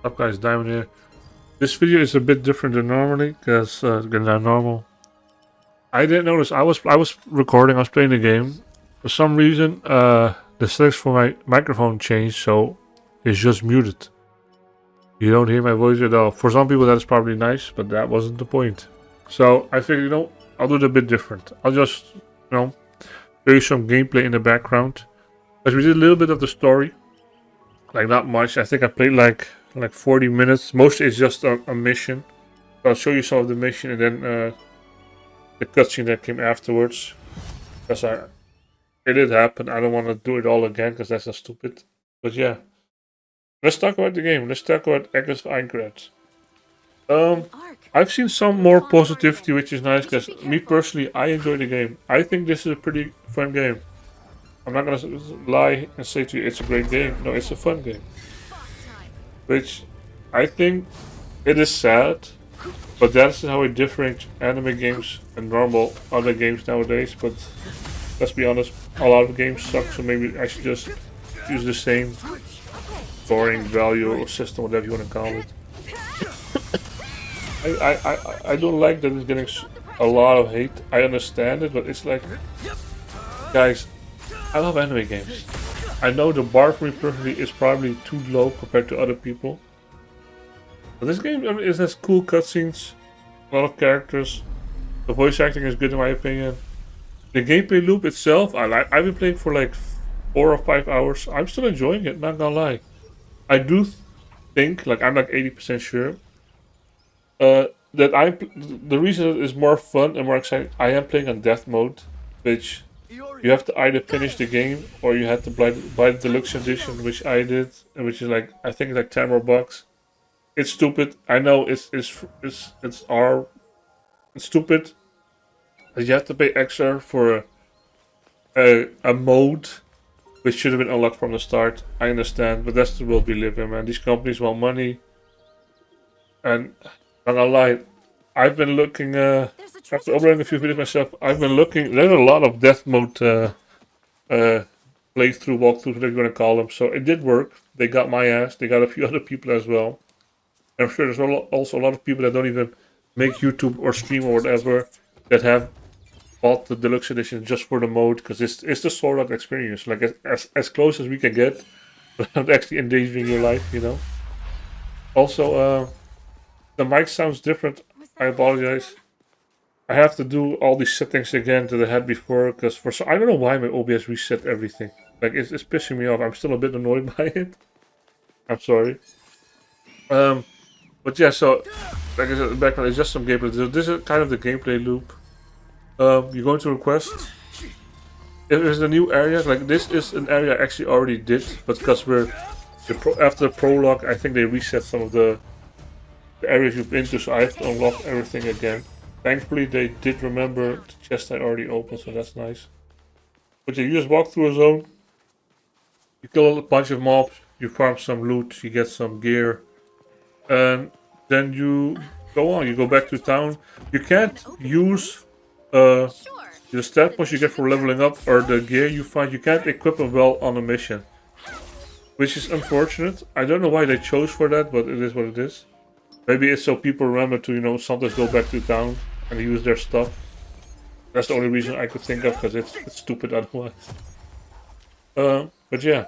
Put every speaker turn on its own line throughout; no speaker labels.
Up guys, Daimon here. This video is a bit different than normally, because than normal. I didn't notice. I was recording. I was playing the game. For some reason, the settings for my microphone changed, so it's just muted. You don't hear my voice at all. For some people, that's probably nice, but that wasn't the point. So I figured, I'll do it a bit different. I'll just, show you some gameplay in the background. Because we did a little bit of the story, like not much. I think I played like 40 minutes. Mostly it's just a mission. So I'll show you some of the mission and then the cutscene that came afterwards. Because it did happen. I don't want to do it all again because that's just stupid. But yeah, let's talk about the game. Let's talk about Echoes of Aincrad. I've seen some more positivity, which is nice because me personally, I enjoy the game. I think this is a pretty fun game. I'm not gonna lie and say to you it's a great game. No, it's a fun game. Which I think it is sad, but that's how it differentiates anime games and normal other games nowadays. But let's be honest, a lot of games suck, so maybe I should just use the same scoring value or system, whatever you want to call it. I don't like that it's getting a lot of hate. I understand it, but it's like, guys, I love anime games. I know the bar for me personally is probably too low compared to other people. But this game it has cool cutscenes, a lot of characters. The voice acting is good in my opinion. The gameplay loop itself, I've been playing for like 4 or 5 hours. I'm still enjoying it, not gonna lie. I do think, like I'm like 80% sure, that the reason it is more fun and more exciting, I am playing on death mode, which you have to either finish the game or you have to buy the deluxe edition, which I did, which is like I think like 10 more bucks. It's stupid. I know it's stupid. You have to pay extra for a mode which should have been unlocked from the start. I understand, but that's the world we live in, man. These companies want money, and I'm not gonna lie, I've been looking. After uploading a few videos myself, I've been looking. There's a lot of death mode playthrough, walkthroughs, whatever you want to call them. So it did work. They got my ass. They got a few other people as well. And I'm sure there's also a lot of people that don't even make YouTube or stream or whatever that have bought the deluxe edition just for the mode because it's the sort of experience, like as close as we can get without actually endangering your life, Also, the mic sounds different. I apologize. I have to do all these settings again that I had before because I don't know why my OBS reset everything. Like it's pissing me off. I'm still a bit annoyed by it. I'm sorry. But yeah, so like I said, the background is just some gameplay. So this is kind of the gameplay loop. You go into request. If there's a new area, like this is an area I actually already did, but because after the prologue, I think they reset some of the areas you've been to, so I have to unlock everything again. Thankfully, they did remember the chest I already opened, so that's nice. But yeah, you just walk through a zone. You kill a bunch of mobs. You farm some loot. You get some gear. And then you go on. You go back to town. You can't use the stat points you get for leveling up or the gear you find. You can't equip them well on a mission. Which is unfortunate. I don't know why they chose for that, but it is what it is. Maybe it's so people remember to, sometimes go back to town and use their stuff. That's the only reason I could think of, because it's stupid otherwise. But yeah.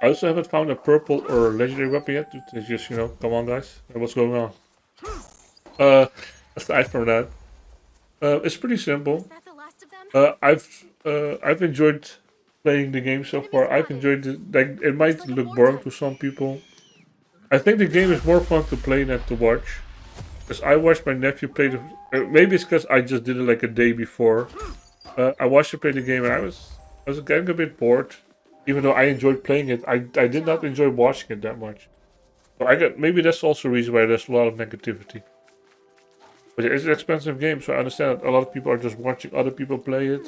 I also haven't found a purple or legendary weapon yet. It's just, come on guys. What's going on? Aside from that, it's pretty simple. I've enjoyed playing the game so far. I've enjoyed it. Like, it might look boring to some people. I think the game is more fun to play than to watch. Because I watched my nephew play maybe it's because I just did it like a day before. I watched him play the game and I was getting a bit bored. Even though I enjoyed playing it, I did not enjoy watching it that much. So maybe that's also a reason why there's a lot of negativity. But it's an expensive game, so I understand that a lot of people are just watching other people play it.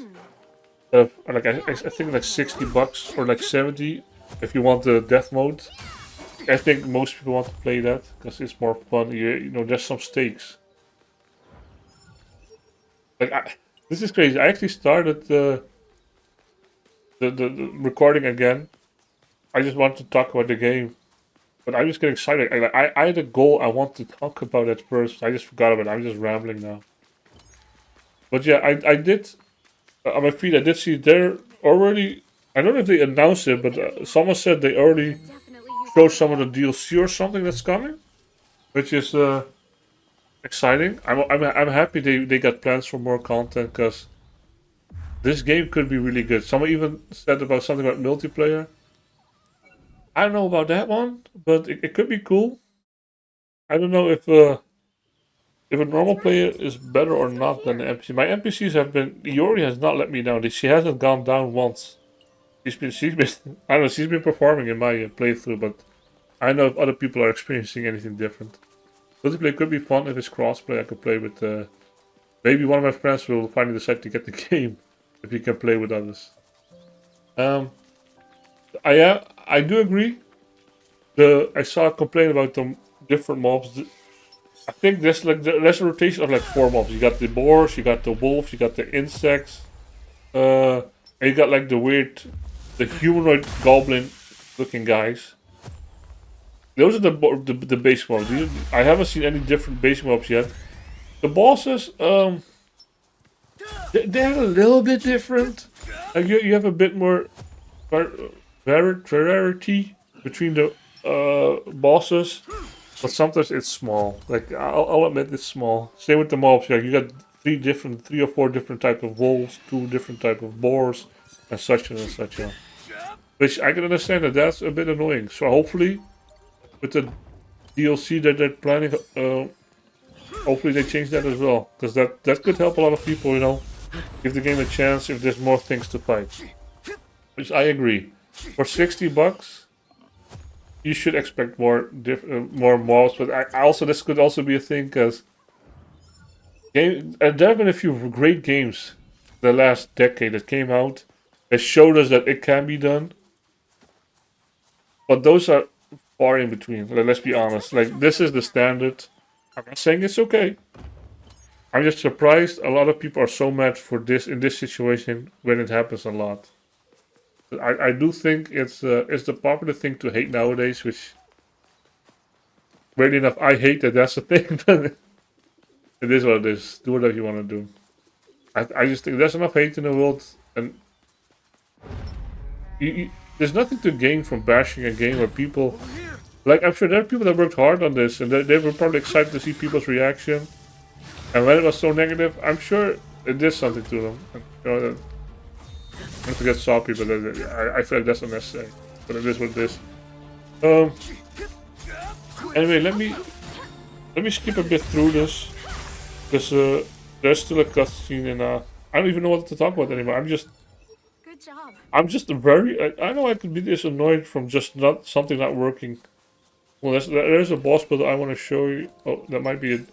Like I think like 60 bucks or like 70 if you want the death mode. I think most people want to play that because it's more fun. There's some stakes. Like this is crazy. I actually started the recording again. I just want to talk about the game. But I just get excited. I had a goal I want to talk about at first. I just forgot about it. I'm just rambling now. But yeah, I did on my feed. I did see they're already. I don't know if they announced it, but someone said they already showed some of the DLC or something that's coming, which is exciting. I'm happy they got plans for more content because this game could be really good. Someone even said about something about multiplayer. I don't know about that one, but it could be cool. I don't know if a normal player is better or not than the NPC. My NPCs have been. Iori has not let me down. She hasn't gone down once. She's been. I don't know. She's been performing in my playthrough, but I don't know if other people are experiencing anything different. Multiplayer could be fun if it's crossplay. I could play with. Maybe one of my friends will finally decide to get the game if he can play with others. Um, I do agree. I saw a complaint about the different mobs. I think there's a rotation of like 4 mobs. You got the boars, you got the wolves, you got the insects, and you got like the humanoid goblin looking guys. Those are the base mobs. I haven't seen any different base mobs yet. The bosses, they're a little bit different. Like you have a bit more variety between the bosses. But sometimes it's small. Like I'll admit it's small. Same with the mobs. Like you got 3 or 4 different types of wolves, 2 different type of boars, and such and such. Yeah. Which I can understand that's a bit annoying. So hopefully, with the DLC that they're planning, hopefully they change that as well, because that could help a lot of people. Give the game a chance if there's more things to fight. Which I agree. For $60. You should expect more mobs, but this could also be a thing because there have been a few great games the last decade that came out that showed us that it can be done, but those are far in between. Let's be honest. Like this is the standard. I'm not saying it's okay. I'm just surprised a lot of people are so mad for this in this situation when it happens a lot. I do think it's the popular thing to hate nowadays, which. Weirdly enough, I hate that that's the thing, but it is what it is. Do whatever you want to do. I just think there's enough hate in the world, and there's nothing to gain from bashing a game where people... Like, I'm sure there are people that worked hard on this, and they were probably excited to see people's reaction. And when it was so negative, I'm sure it did something to them. Not to get salty, but I feel like that's unnecessary. But it is what it is. Anyway, let me skip a bit through this, because there's still a cutscene, and I don't even know what to talk about anymore.
Good job.
I'm just very. I know I could be this annoyed from just something not working. Well, there's a boss build I want to show you. Oh, that might be it.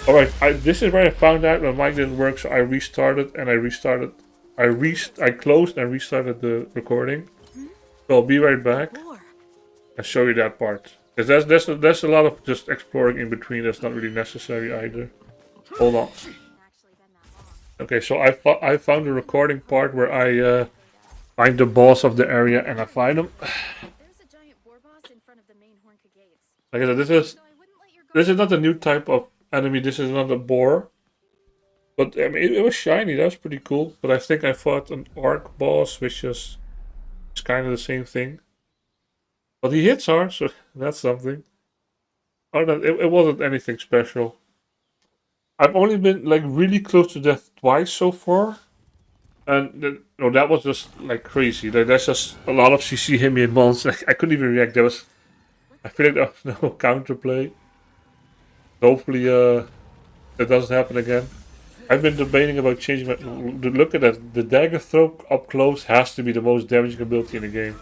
All right, this is where I found out my mic didn't work, so I restarted and I restarted. I closed and restarted the recording. So I'll be right back and show you that part. Because there's a lot of just exploring in between that's not really necessary either. Hold on. Okay, so I found the recording part where I find the boss of the area and I find him.
There's a giant boar boss in front of the main Hornka gates.
Like I said,
So I wouldn't let your
this is not a new type of enemy. This is not a boar. But I mean, it was shiny. That was pretty cool. But I think I fought an orc boss, which is kind of the same thing. But he hits hard, so that's something. Other than it wasn't anything special. I've only been like really close to death twice so far, and that was just like crazy. Like there's just a lot of CC hit me in once. I couldn't even react. I feel like there was no counterplay. Hopefully, that doesn't happen again. I've been debating about changing my look at that. The dagger throw up close has to be the most damaging ability in the game.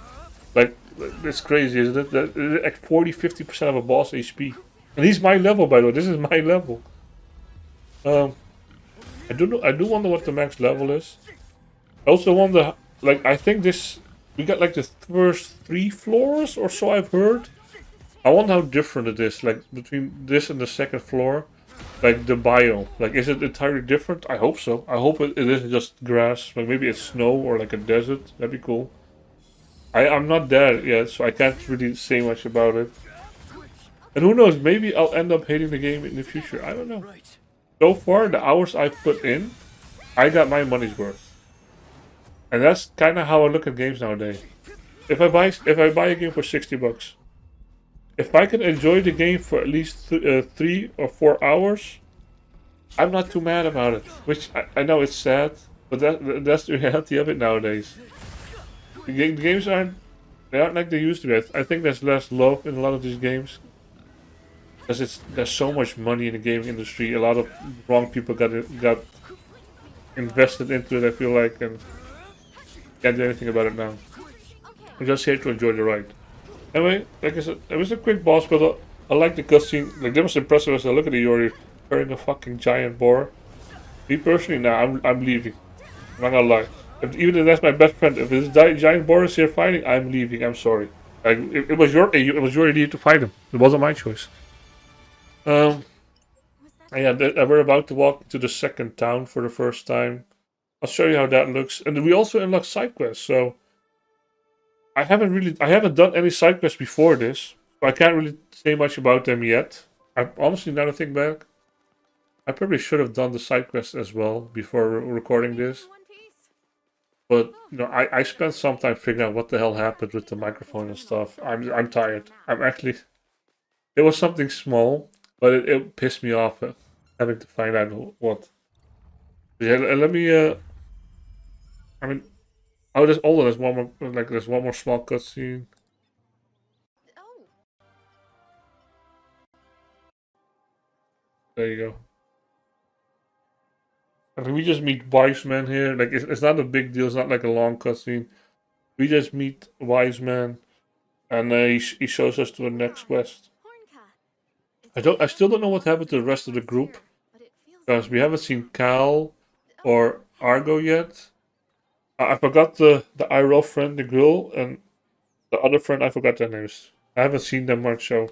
Like it's crazy, isn't it? Like 40-50% of a boss HP, and he's my level, by the way. This is my level. I do know. I do wonder what the max level is. I also wonder, like, I think we got like the first 3 floors or so I've heard. I wonder how different it is, like between this and the second floor, like the biome. Like, is it entirely different? I hope so. I hope it isn't just grass. Like maybe it's snow or like a desert. That'd be cool. I'm not there yet, so I can't really say much about it. And who knows, maybe I'll end up hating the game in the future. I don't know. So far, the hours I've put in, I got my money's worth. And that's kind of how I look at games nowadays. If I buy a game for $60, if I can enjoy the game for at least 3 or 4 hours, I'm not too mad about it. Which I know it's sad, but that's the reality of it nowadays. The games aren't like they used to be. I think there's less love in a lot of these games because there's so much money in the gaming industry. A lot of wrong people got invested into it. I feel like, and can't do anything about it now. I'm just here to enjoy the ride. Anyway, like I said, it was a quick boss battle. I like the cutscene. Like, that was impressive as I look at the Yori carrying a fucking giant boar. Me personally, nah, I'm leaving. I'm not gonna lie. Even if that's my best friend, if this giant boar is here fighting, I'm leaving. I'm sorry. Like, it was your idea to fight him. It wasn't my choice. Yeah, we're about to walk to the second town for the first time. I'll show you how that looks, and we also unlock side quests. So I haven't done any side quests before this, so I can't really say much about them yet. I honestly, now to think back, I probably should have done the side quests as well before recording this. But you know, I spent some time figuring out what the hell happened with the microphone and stuff. I'm tired. I'm actually. It was something small, but it pissed me off having to find out what. Yeah, let me. I mean, oh, there's one more. Like, there's one more small cutscene.
Oh,
There you go. I mean, we just meet Wise Man here. Like, it's not a big deal. It's not like a long cutscene. We just meet Wise Man, and he shows us to the next quest.
Hornka.
I still don't know what happened to the rest of the group because we haven't seen Cal or Argo yet. I forgot the IRL friend, the girl, and the other friend. I forgot their names. I haven't seen them much, so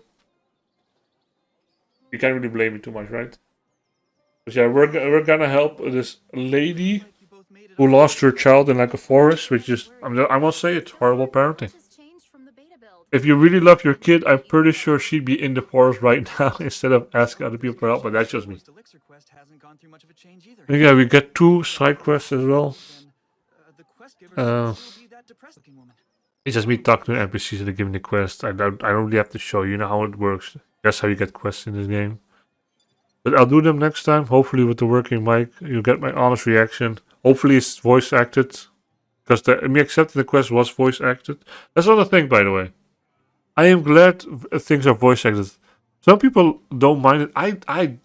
you can't really blame me too much, right? But yeah, we're gonna help this lady who lost her child in like a forest, which is I must say it's horrible parenting. If you really love your kid, I'm pretty sure she'd be in the forest right now instead of asking other people for help. But that's just me. And yeah, we get 2 side quests as well. It's just me talking to NPCs and giving the quest. I don't really have to show you know how it works. That's how you get quests in this game. But I'll do them next time. Hopefully with the working mic, you'll get my honest reaction. Hopefully it's voice acted. Because me accepting the quest was voice acted. That's another thing, by the way. I am glad things are voice acted. Some people don't mind it.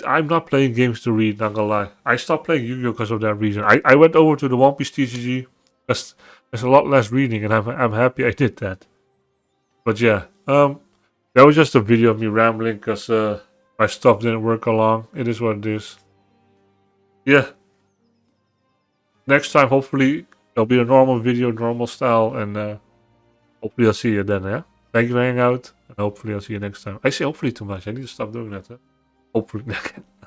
I'm not playing games to read, not gonna lie. I stopped playing Yu-Gi-Oh! Because of that reason. I went over to the One Piece TCG. There's a lot less reading, and I'm happy I did that. But yeah, that was just a video of me rambling because my stuff didn't work along. It is what it is. Yeah. Next time, hopefully, there'll be a normal video, normal style, and hopefully I'll see you then, yeah? Thank you for hanging out, and hopefully I'll see you next time. I say hopefully too much. I need to stop doing that, huh? Hopefully.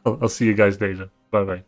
I'll see you guys later. Bye-bye.